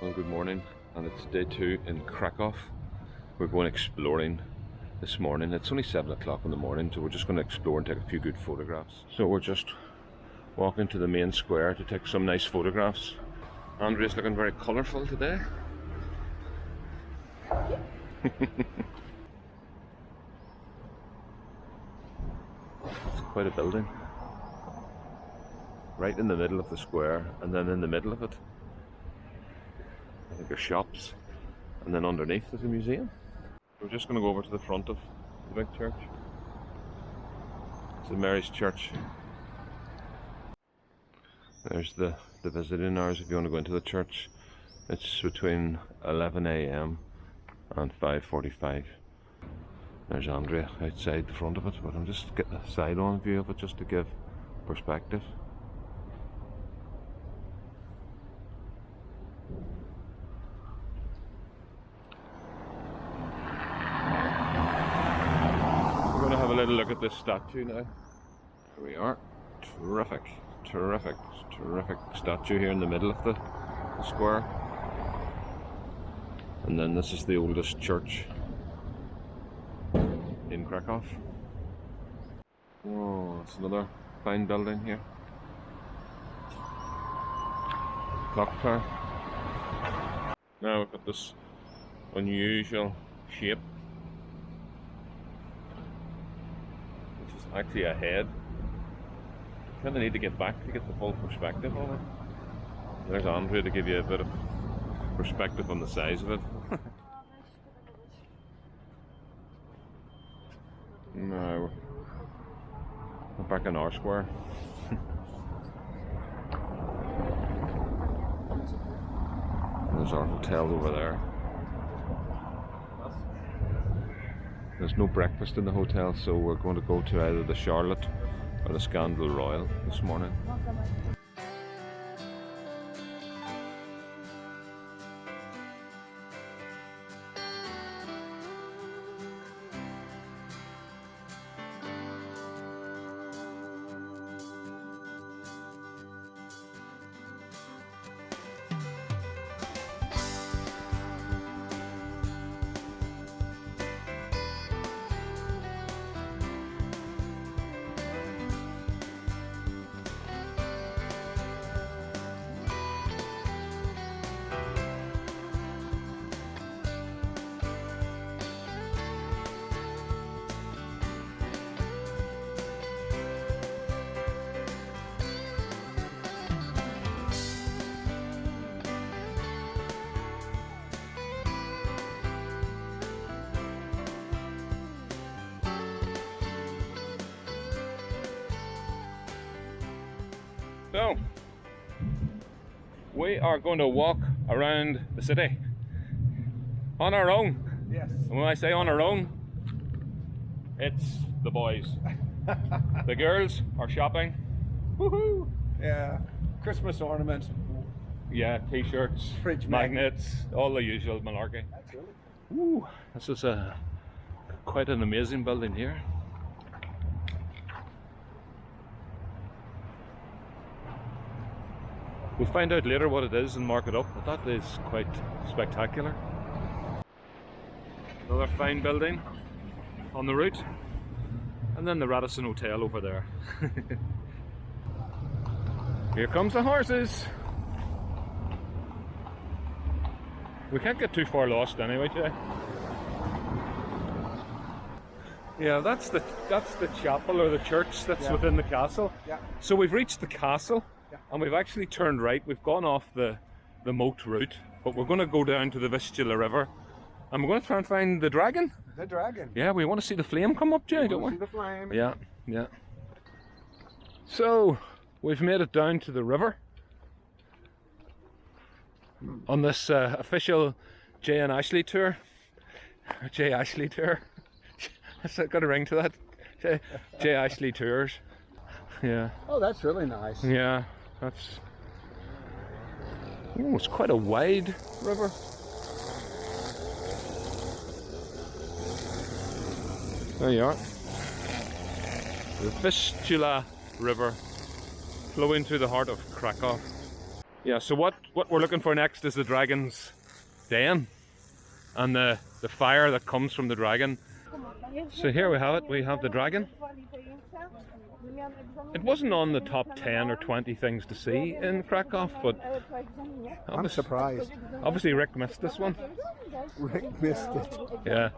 Well, good morning, and it's day 2 in Krakow. We're going exploring this morning. It's only 7 o'clock in the morning, so we're just going to explore and take a few good photographs. So we're just walking to the main square to take some nice photographs. Andrea's looking very colourful today. It's quite a building. Right in the middle of the square, and then in the middle of it, I think there's shops, and then underneath is a museum. We're just going to go over to the front of the big church. It's St Mary's Church. There's the visiting hours if you want to go into the church. It's between 11 AM and 5:45. There's Andrea outside the front of it, but I'm just getting a side-on view of it just to give perspective. Have a little look at this statue now. Here we are. Terrific statue here in the middle of the square. And then this is the oldest church in Krakow. Oh, it's another fine building here. Clock tower. Now we've got this unusual shape. Actually a head. Kind of need to get back to get the full perspective on it. There's Andrea to give you a bit of perspective on the size of it. No, we're back in our square. There's our hotel over there. There's no breakfast in the hotel, so we're going to go to either the Charlotte or the Scandal Royal this morning. So, we are going to walk around the city on our own. Yes. And when I say on our own, it's the boys. The girls are shopping. Woohoo! Yeah. Christmas ornaments. Yeah, t-shirts, Fridge magnets, all the usual malarkey. Absolutely. Ooh, this is quite an amazing building here. We'll find out later what it is and mark it up, but that is quite spectacular. Another fine building on the route, and then the Radisson Hotel over there. Here comes the horses. We can't get too far lost anyway today. Yeah, that's the chapel or the church that's within the castle. Yeah. So we've reached the castle. Yeah. And we've actually turned right. We've gone off the moat route, but we're going to go down to the Vistula River, and we're going to try and find the dragon. The dragon. Yeah, we want to see the flame come up, Jay, don't we? See the flame. Yeah, yeah. So we've made it down to the river on this official Jay and Ashley tour. Jay Ashley tour. Has that got a ring to that? Jay Ashley tours. Yeah. Oh, that's really nice. Yeah, that's. Oh, it's quite a wide river. There you are. The Vistula River, flowing through the heart of Krakow. Yeah, so what we're looking for next is the dragon's den and the fire that comes from the dragon. So here we have it, we have the dragon. It wasn't on the top 10 or 20 things to see in Krakow, but I'm surprised. obviously Rick missed this one. Rick missed it. Yeah.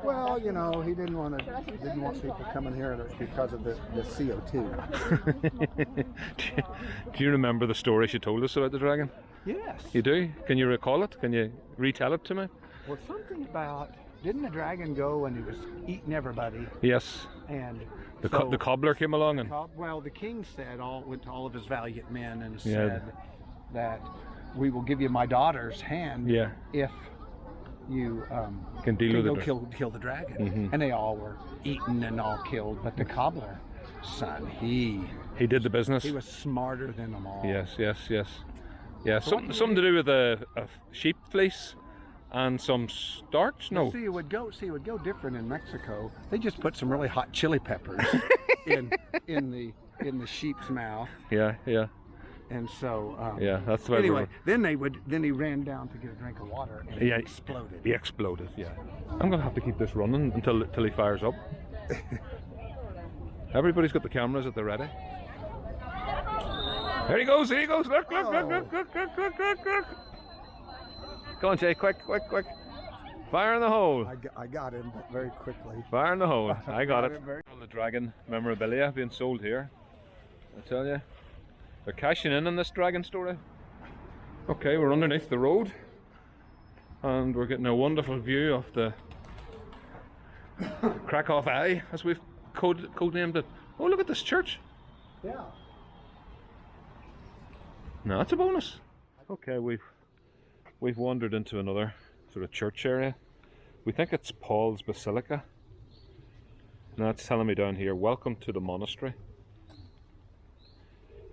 Well, you know, he didn't want people coming here because of the CO2. Do you remember the story she told us about the dragon? Yes. You do? Can you recall it? Can you retell it to me? Well, something about, didn't the dragon go and he was eating everybody? Yes. And the cobbler came along and... Well, the king went to all of his valiant men and said that we will give you my daughter's hand if you can deal with kill the dragon. And they all were eaten and all killed, but the cobbler son, he did the business. He was smarter than them all. Yes. Yeah, something to do with a sheep fleece and some starch. No. See, it would go different in Mexico. They just put some really hot chili peppers in the sheep's mouth. Yeah. And so that's the way. Anyway, then he ran down to get a drink of water and he exploded. He exploded. Yeah. I'm gonna have to keep this running until he fires up. Everybody's got the cameras at the ready. There he goes. Look. Go on, Jay, quick. Fire in the hole. I got him, but very quickly. Fire in the hole. I got it. All the dragon memorabilia being sold here. I tell you. They're cashing in on this dragon story. Okay, we're underneath the road. And we're getting a wonderful view of the Krakow Eye, as we've codenamed it. Oh, look at this church. Yeah. No, that's a bonus. Okay, we've wandered into another sort of church area. We think it's Paul's Basilica. Now it's telling me down here, welcome to the monastery.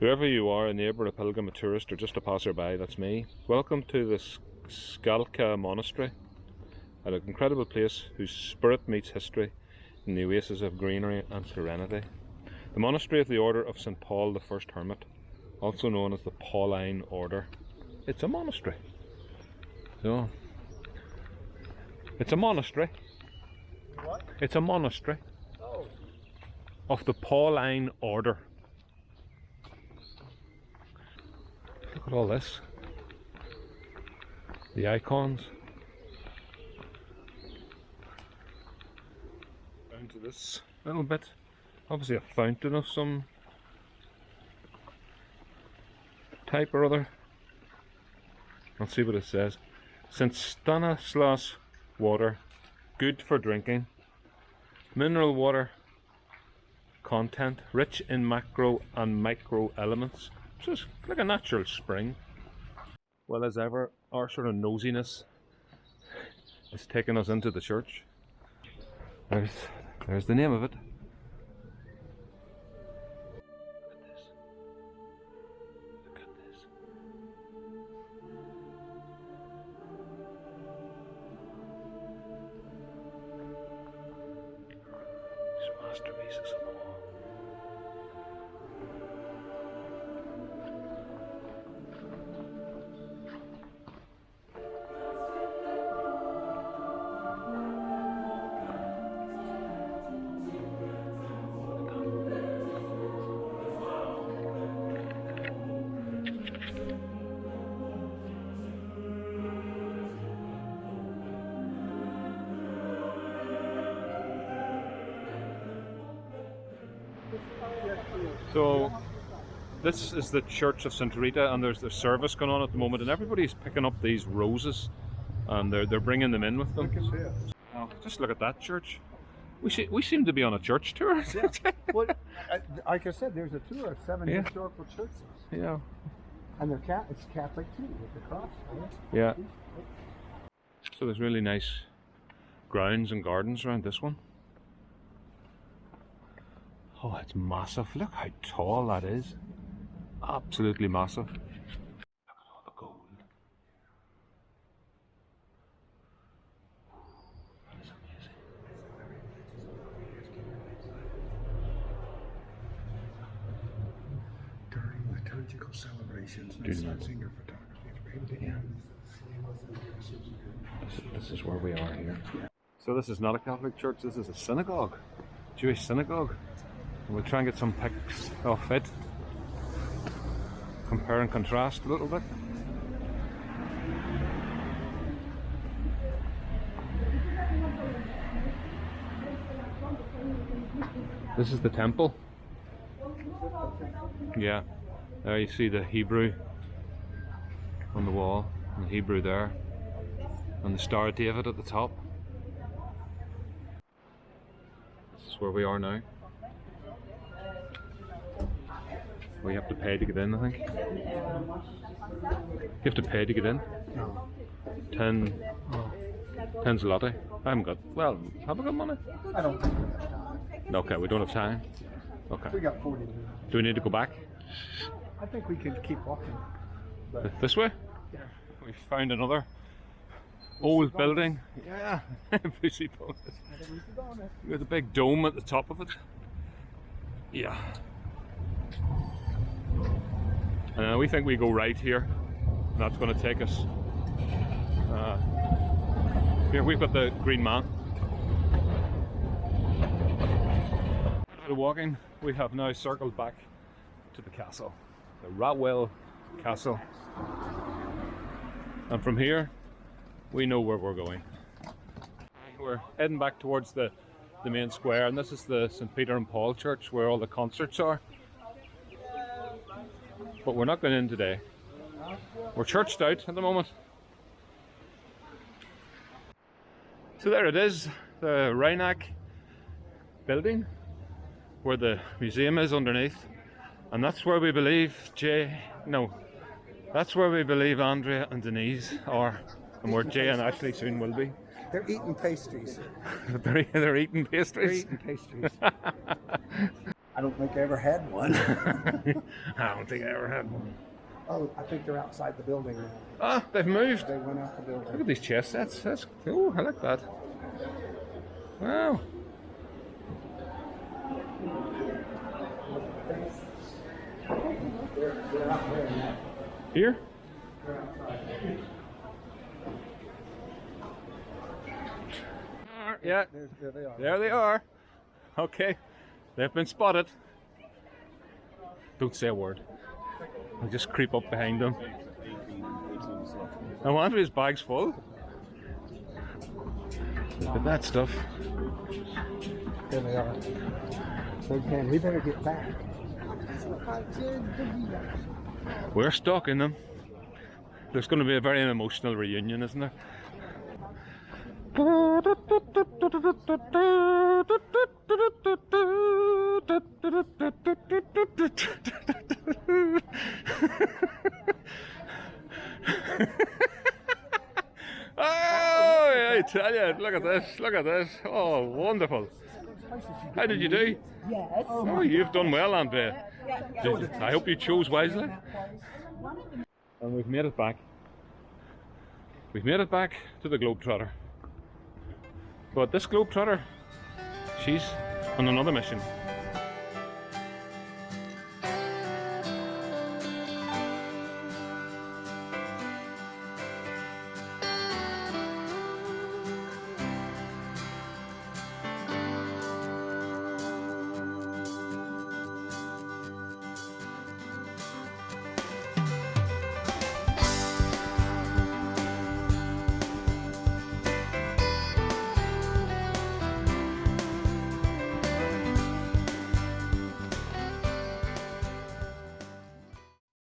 Whoever you are, a neighbour, a pilgrim, a tourist, or just a passerby, that's me. Welcome to the Skalka Monastery, an incredible place whose spirit meets history in the oasis of greenery and serenity. The monastery of the Order of St. Paul the First Hermit, also known as the Pauline Order. It's a monastery. So, it's a monastery. What? It's a monastery of the Pauline Order. Look at all this. The icons. Down to this little bit. Obviously a fountain of some type or other. Let's see what it says. St. Stanislaus water, good for drinking. Mineral water content, rich in macro and micro elements. So it's like a natural spring. Well, as ever, our sort of nosiness is taking us into the church. There's the name of it. Look at this. These masterpieces on the wall. So this is the Church of St. Rita, and there's a service going on at the moment, and everybody's picking up these roses and they're bringing them in with them. Look at this. Oh, just look at that church. We seem to be on a church tour. Yeah. Well, like I said, there's a tour of 7 historical churches. Yeah. And it's Catholic too, with the cross. Right? Yeah. So there's really nice grounds and gardens around this one. Oh, it's massive. Look how tall that is. Absolutely massive. Look at all the gold. That is amazing. During the liturgical celebrations and sightseeing or photography. Yeah. This is where we are here. So this is not a Catholic church, this is a synagogue. Jewish synagogue. And we'll try and get some pics of it. Compare and contrast a little bit. This is the temple. Yeah, there you see the Hebrew on the wall, and the Hebrew there, and the Star of David at the top. This is where we are now. We have to pay to get in, I think. You have to pay to get in? No. 10's a lot. I haven't got, well, have I got money? I don't think we have time. Okay, we don't have time. Okay. We got 40 minutes. Do we need to go back? I think we could keep walking. This way? Yeah. We found another old building. Yeah, Busy Bonus. With a big dome at the top of it. Yeah. We think we go right here. And that's going to take us. Here we've got the Green Man. After walking, we have now circled back to the castle, the Ratwell Castle. And from here, we know where we're going. We're heading back towards the main square, and this is the St. Peter and Paul Church where all the concerts are. But we're not going in today. We're churched out at the moment. So there it is, the Rheinak building, where the museum is underneath. And that's where we believe that's where we believe Andrea and Denise are, and where Jay and Ashley soon will be. They're eating pastries. They're eating pastries? They're eating pastries. I don't think I ever had one. I don't think I ever had one. Oh, I think they're outside the building now. Ah, they've moved. They went out the building. Look at these chess sets. That's cool. I like that. Wow. They're out there now. Here? They're outside. Yeah. There they are. There they are. Okay. They've been spotted. Don't say a word. I'll just creep up behind them. I wonder his bag's full. Look at that stuff. There they are. So Ken, we better get back. We're stalking them. There's going to be a very emotional reunion, isn't there? Oh, I tell you, look at this, look at this. Oh, wonderful. How did you do? Yes. Oh, you've done well, Andrea. I hope you chose wisely. And we've made it back. We've made it back to the Globetrotter. But this Globetrotter, she's on another mission.